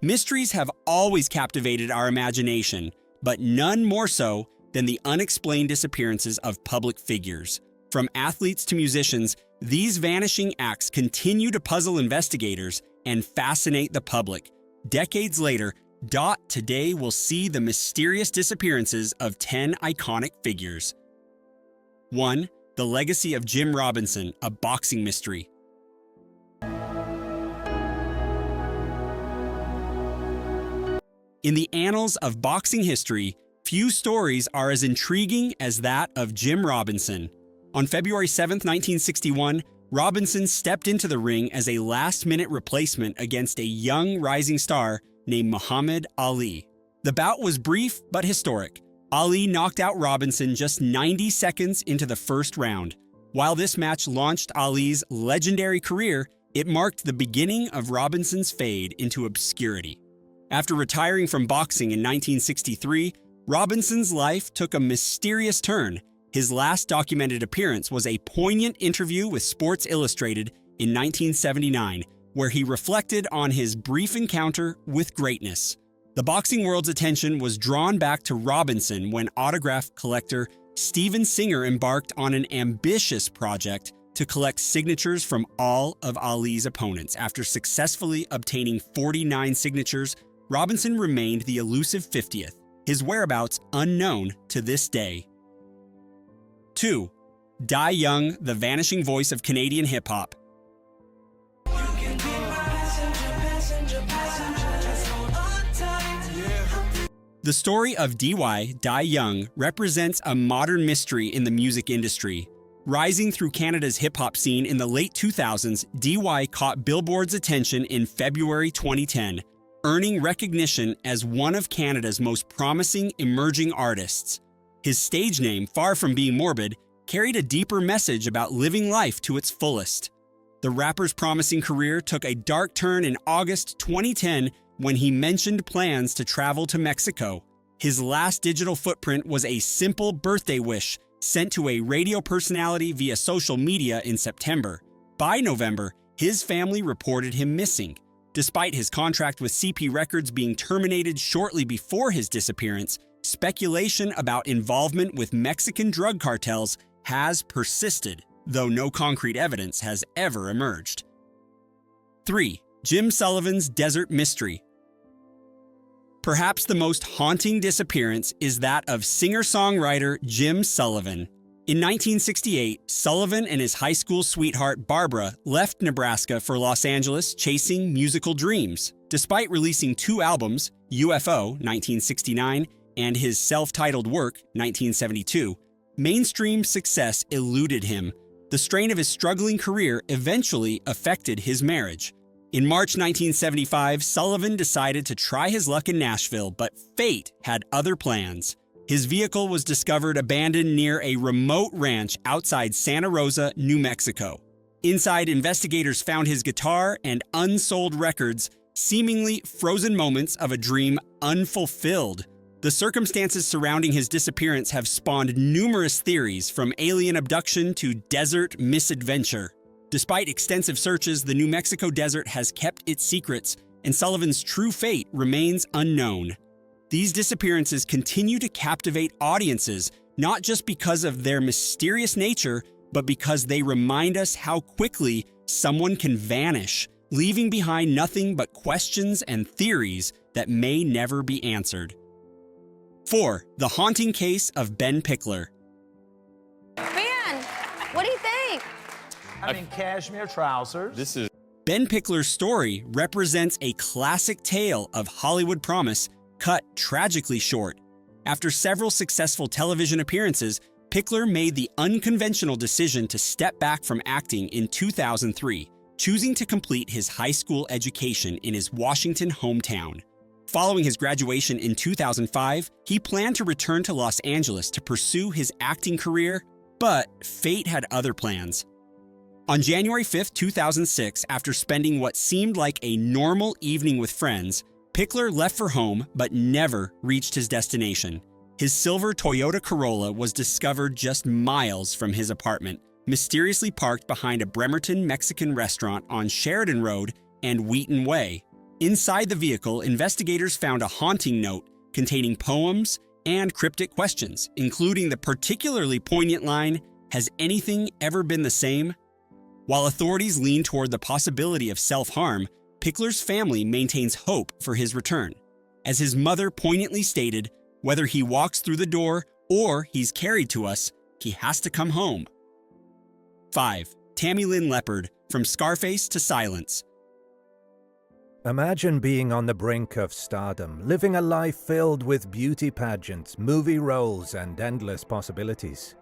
Mysteries have always captivated our imagination, but none more so than the unexplained disappearances of public figures. From athletes to musicians, these vanishing acts continue to puzzle investigators and fascinate the public. Decades later, .Today will see the mysterious disappearances of 10 iconic figures. 1. The legacy of Jim Robinson, a boxing mystery. In the annals of boxing history, few stories are as intriguing as that of Jim Robinson. On February 7, 1961, Robinson stepped into the ring as a last-minute replacement against a young rising star named Muhammad Ali. The bout was brief but historic. Ali knocked out Robinson just 90 seconds into the first round. While this match launched Ali's legendary career, it marked the beginning of Robinson's fade into obscurity. After retiring from boxing in 1963, Robinson's life took a mysterious turn. His last documented appearance was a poignant interview with Sports Illustrated in 1979, where he reflected on his brief encounter with greatness. The boxing world's attention was drawn back to Robinson when autograph collector Steven Singer embarked on an ambitious project to collect signatures from all of Ali's opponents. After successfully obtaining 49 signatures, Robinson remained the elusive 50th, his whereabouts unknown to this day. 2. Die Young, the vanishing voice of Canadian hip-hop. The story of DY, Die Young, represents a modern mystery in the music industry. Rising through Canada's hip-hop scene in the late 2000s, DY caught Billboard's attention in February 2010, earning recognition as one of Canada's most promising emerging artists. His stage name, far from being morbid, carried a deeper message about living life to its fullest. The rapper's promising career took a dark turn in August 2010 when he mentioned plans to travel to Mexico. His last digital footprint was a simple birthday wish sent to a radio personality via social media in September. By November, his family reported him missing. Despite his contract with CP Records being terminated shortly before his disappearance, speculation about involvement with Mexican drug cartels has persisted, though no concrete evidence has ever emerged. 3. Jim Sullivan's Desert Mystery. Perhaps the most haunting disappearance is that of singer-songwriter Jim Sullivan. In 1968, Sullivan and his high school sweetheart Barbara left Nebraska for Los Angeles chasing musical dreams. Despite releasing 2 albums, UFO (1969) and his self-titled work (1972), mainstream success eluded him. The strain of his struggling career eventually affected his marriage. In March 1975, Sullivan decided to try his luck in Nashville, but fate had other plans. His vehicle was discovered abandoned near a remote ranch outside Santa Rosa, New Mexico. Inside, investigators found his guitar and unsold records, seemingly frozen moments of a dream unfulfilled. The circumstances surrounding his disappearance have spawned numerous theories, from alien abduction to desert misadventure. Despite extensive searches, the New Mexico desert has kept its secrets, and Sullivan's true fate remains unknown. These disappearances continue to captivate audiences, not just because of their mysterious nature, but because they remind us how quickly someone can vanish, leaving behind nothing but questions and theories that may never be answered. 4. The haunting case of Ben Pickler. Ben, what do you think? I'm in cashmere trousers. Ben Pickler's story represents a classic tale of Hollywood promise cut tragically short. After several successful television appearances, Pickler made the unconventional decision to step back from acting in 2003, choosing to complete his high school education in his Washington hometown. Following his graduation in 2005, he planned to return to Los Angeles to pursue his acting career, but fate had other plans. On January 5, 2006, after spending what seemed like a normal evening with friends, Pickler left for home but never reached his destination. His silver Toyota Corolla was discovered just miles from his apartment, mysteriously parked behind a Bremerton Mexican restaurant on Sheridan Road and Wheaton Way. Inside the vehicle, investigators found a haunting note containing poems and cryptic questions, including the particularly poignant line, "Has anything ever been the same?" While authorities lean toward the possibility of self-harm, Pickler's family maintains hope for his return. As his mother poignantly stated, "Whether he walks through the door or he's carried to us, he has to come home." 5. Tammy Lynn Leppard, From Scarface to Silence. Imagine being on the brink of stardom, living a life filled with beauty pageants, movie roles, and endless possibilities.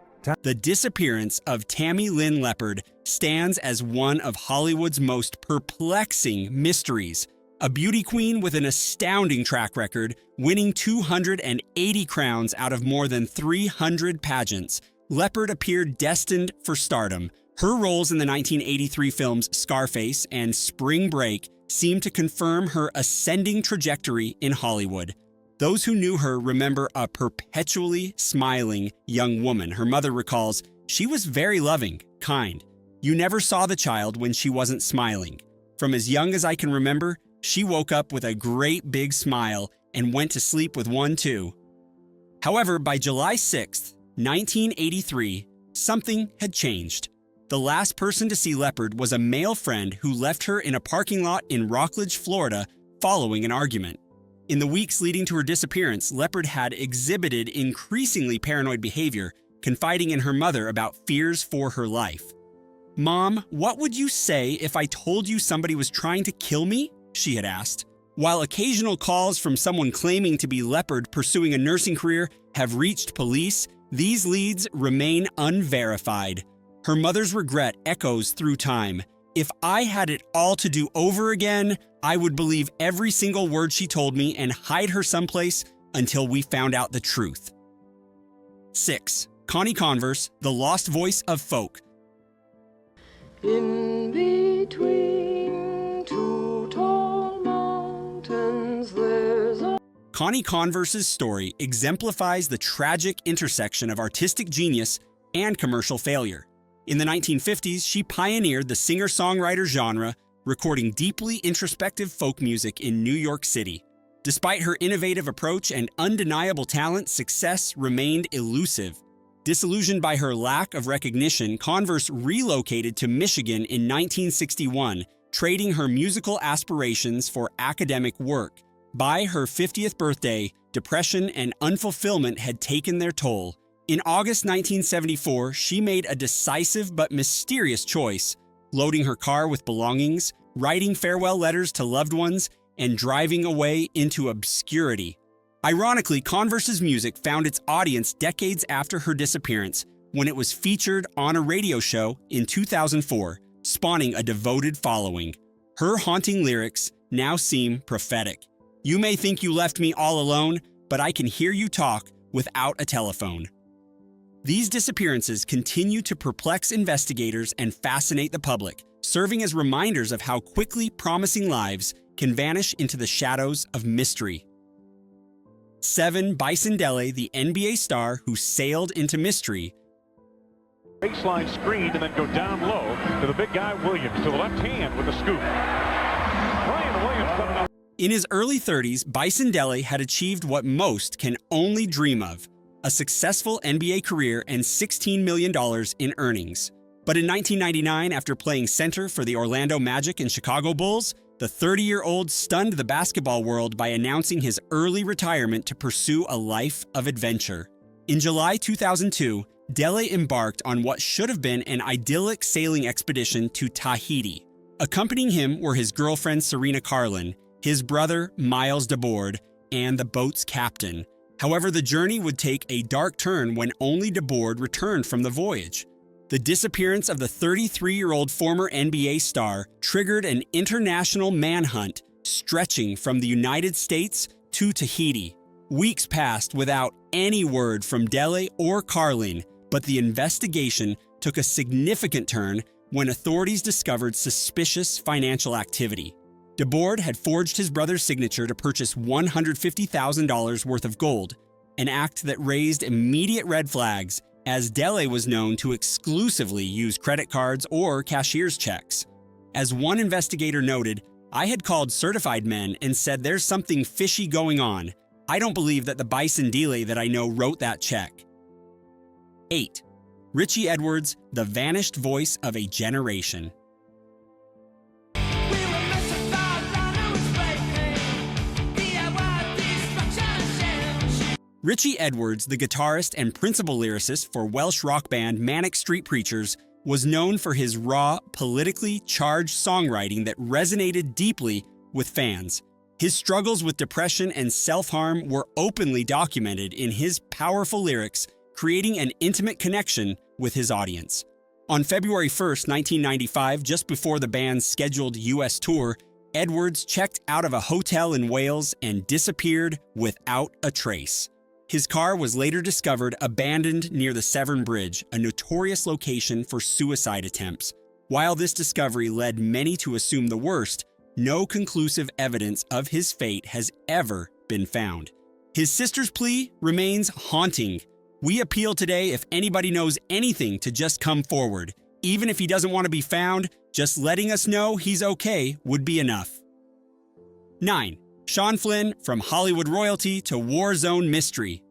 The disappearance of Tammy Lynn Leppard stands as one of Hollywood's most perplexing mysteries. A beauty queen with an astounding track record, winning 280 crowns out of more than 300 pageants, Leppard appeared destined for stardom. Her roles in the 1983 films Scarface and Spring Break seem to confirm her ascending trajectory in Hollywood. Those who knew her remember a perpetually smiling young woman. Her mother recalls, "She was very loving, kind. You never saw the child when she wasn't smiling. From as young as I can remember, she woke up with a great big smile and went to sleep with one too." However, by July 6th, 1983, something had changed. The last person to see Leppard was a male friend who left her in a parking lot in Rockledge, Florida, following an argument. In the weeks leading to her disappearance, Leppard had exhibited increasingly paranoid behavior, confiding in her mother about fears for her life. "Mom, what would you say if I told you somebody was trying to kill me?" she had asked. While occasional calls from someone claiming to be Leppard pursuing a nursing career have reached police, these leads remain unverified. Her mother's regret echoes through time. "If I had it all to do over again, I would believe every single word she told me and hide her someplace until we found out the truth." 6. Connie Converse, The Lost Voice of Folk. In between two tall mountains, there's a... Connie Converse's story exemplifies the tragic intersection of artistic genius and commercial failure. In the 1950s, she pioneered the singer-songwriter genre, recording deeply introspective folk music in New York City. Despite her innovative approach and undeniable talent, success remained elusive. Disillusioned by her lack of recognition, Converse relocated to Michigan in 1961, trading her musical aspirations for academic work. By her 50th birthday, depression and unfulfillment had taken their toll. In August 1974, she made a decisive but mysterious choice, loading her car with belongings, writing farewell letters to loved ones, and driving away into obscurity. Ironically, Converse's music found its audience decades after her disappearance, when it was featured on a radio show in 2004, spawning a devoted following. Her haunting lyrics now seem prophetic. "You may think you left me all alone, but I can hear you talk without a telephone." These disappearances continue to perplex investigators and fascinate the public, serving as reminders of how quickly promising lives can vanish into the shadows of mystery. 7. Bison Dele, the NBA star who sailed into mystery. Baseline screen and then go down low to the big guy Williams, to the left hand with the scoop. Brian Williams put it up. In his early 30s, Bison Dele had achieved what most can only dream of: a successful NBA career and $16 million in earnings. But in 1999, after playing center for the Orlando Magic and Chicago Bulls, the 30-year-old stunned the basketball world by announcing his early retirement to pursue a life of adventure. In July 2002, Dele embarked on what should have been an idyllic sailing expedition to Tahiti. Accompanying him were his girlfriend Serena Carlin, his brother Miles DeBoard, and the boat's captain. However, the journey would take a dark turn when only DeBoard returned from the voyage. The disappearance of the 33-year-old former NBA star triggered an international manhunt stretching from the United States to Tahiti. Weeks passed without any word from Dele or Carlin, but the investigation took a significant turn when authorities discovered suspicious financial activity. DeBoard had forged his brother's signature to purchase $150,000 worth of gold, an act that raised immediate red flags, as Dele was known to exclusively use credit cards or cashier's checks. As one investigator noted, I had called certified men and said there's something fishy going on. I don't believe that the bison delay that I know wrote that check. 8. Richie Edwards, the vanished voice of a generation. Richie Edwards, the guitarist and principal lyricist for Welsh rock band Manic Street Preachers, was known for his raw, politically charged songwriting that resonated deeply with fans. His struggles with depression and self-harm were openly documented in his powerful lyrics, creating an intimate connection with his audience. On February 1st, 1995, just before the band's scheduled US tour, Edwards checked out of a hotel in Wales and disappeared without a trace. His car was later discovered abandoned near the Severn Bridge, a notorious location for suicide attempts. While this discovery led many to assume the worst, no conclusive evidence of his fate has ever been found. His sister's plea remains haunting. We appeal today if anybody knows anything to just come forward. Even if he doesn't want to be found, just letting us know he's okay would be enough. 9. Sean Flynn, from Hollywood royalty to war zone mystery.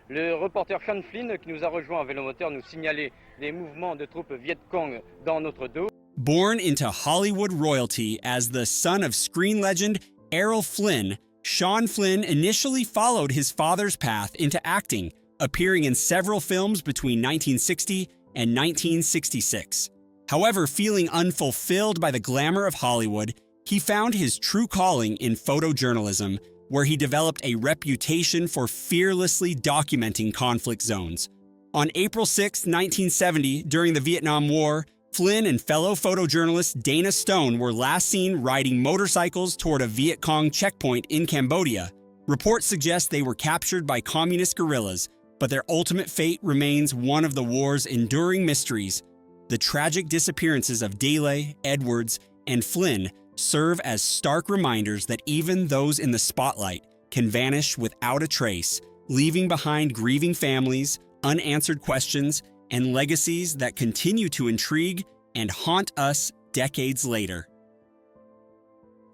Le reporter Sean Flynn, qui nous a rejoint en vélomoteur, nous signalait des mouvements de troupes Viet Cong dans notre dos. Born into Hollywood royalty as the son of screen legend Errol Flynn, Sean Flynn initially followed his father's path into acting, appearing in several films between 1960 and 1966. However, feeling unfulfilled by the glamour of Hollywood, he found his true calling in photojournalism, where he developed a reputation for fearlessly documenting conflict zones. On April 6, 1970, during the Vietnam War, Flynn and fellow photojournalist Dana Stone were last seen riding motorcycles toward a Viet Cong checkpoint in Cambodia. Reports suggest they were captured by communist guerrillas, but their ultimate fate remains one of the war's enduring mysteries. The tragic disappearances of Delay, Edwards, and Flynn serve as stark reminders that even those in the spotlight can vanish without a trace, leaving behind grieving families, unanswered questions, and legacies that continue to intrigue and haunt us decades later.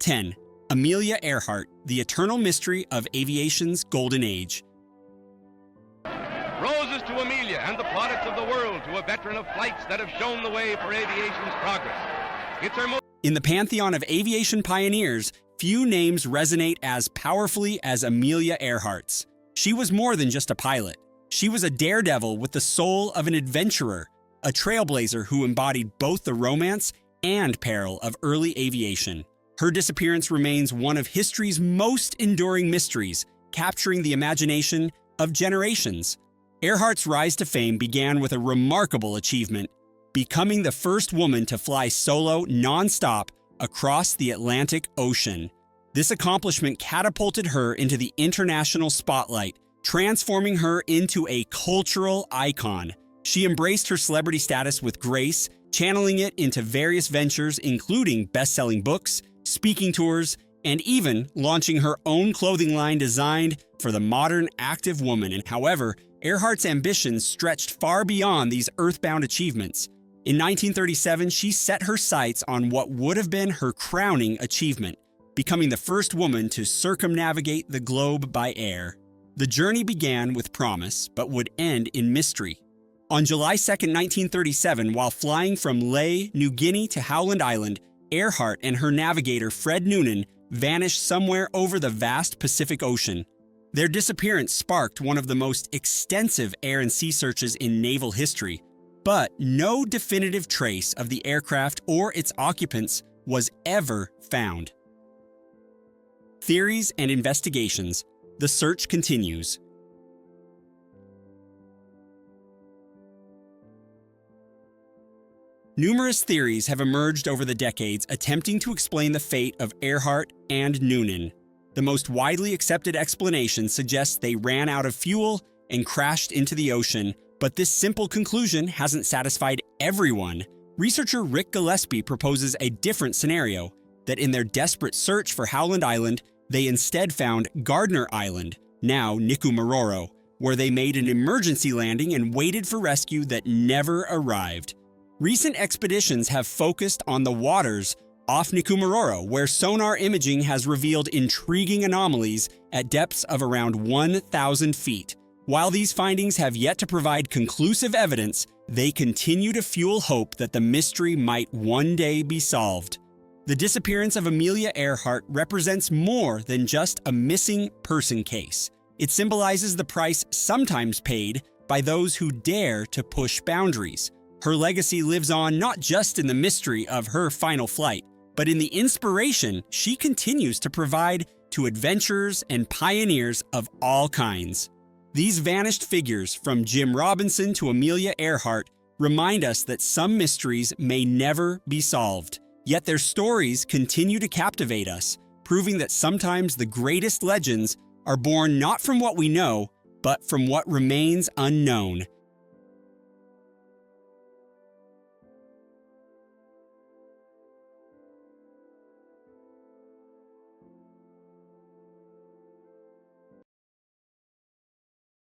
10. Amelia Earhart, the eternal mystery of aviation's golden age. Roses to Amelia and the plaudits of the world, to a veteran of flights that have shown the way for aviation's progress. It's her In the pantheon of aviation pioneers, few names resonate as powerfully as Amelia Earhart's. She was more than just a pilot. She was a daredevil with the soul of an adventurer, a trailblazer who embodied both the romance and peril of early aviation. Her disappearance remains one of history's most enduring mysteries, capturing the imagination of generations. Earhart's rise to fame began with a remarkable achievement, becoming the first woman to fly solo non-stop across the Atlantic Ocean. This accomplishment catapulted her into the international spotlight, transforming her into a cultural icon. She embraced her celebrity status with grace, channeling it into various ventures including best-selling books, speaking tours, and even launching her own clothing line designed for the modern active woman. And however, Earhart's ambitions stretched far beyond these earthbound achievements. In 1937, she set her sights on what would have been her crowning achievement, becoming the first woman to circumnavigate the globe by air. The journey began with promise, but would end in mystery. On July 2, 1937, while flying from Lae, New Guinea to Howland Island, Earhart and her navigator Fred Noonan vanished somewhere over the vast Pacific Ocean. Their disappearance sparked one of the most extensive air and sea searches in naval history, but no definitive trace of the aircraft or its occupants was ever found. Theories and investigations. The search continues. Numerous theories have emerged over the decades attempting to explain the fate of Earhart and Noonan. The most widely accepted explanation suggests they ran out of fuel and crashed into the ocean, but this simple conclusion hasn't satisfied everyone. Researcher Rick Gillespie proposes a different scenario, that in their desperate search for Howland Island, they instead found Gardner Island, now Nikumaroro, where they made an emergency landing and waited for rescue that never arrived. Recent expeditions have focused on the waters off Nikumaroro, where sonar imaging has revealed intriguing anomalies at depths of around 1,000 feet. While these findings have yet to provide conclusive evidence, they continue to fuel hope that the mystery might one day be solved. The disappearance of Amelia Earhart represents more than just a missing person case. It symbolizes the price sometimes paid by those who dare to push boundaries. Her legacy lives on not just in the mystery of her final flight, but in the inspiration she continues to provide to adventurers and pioneers of all kinds. These vanished figures, from Jim Robinson to Amelia Earhart, remind us that some mysteries may never be solved, yet their stories continue to captivate us, proving that sometimes the greatest legends are born not from what we know, but from what remains unknown.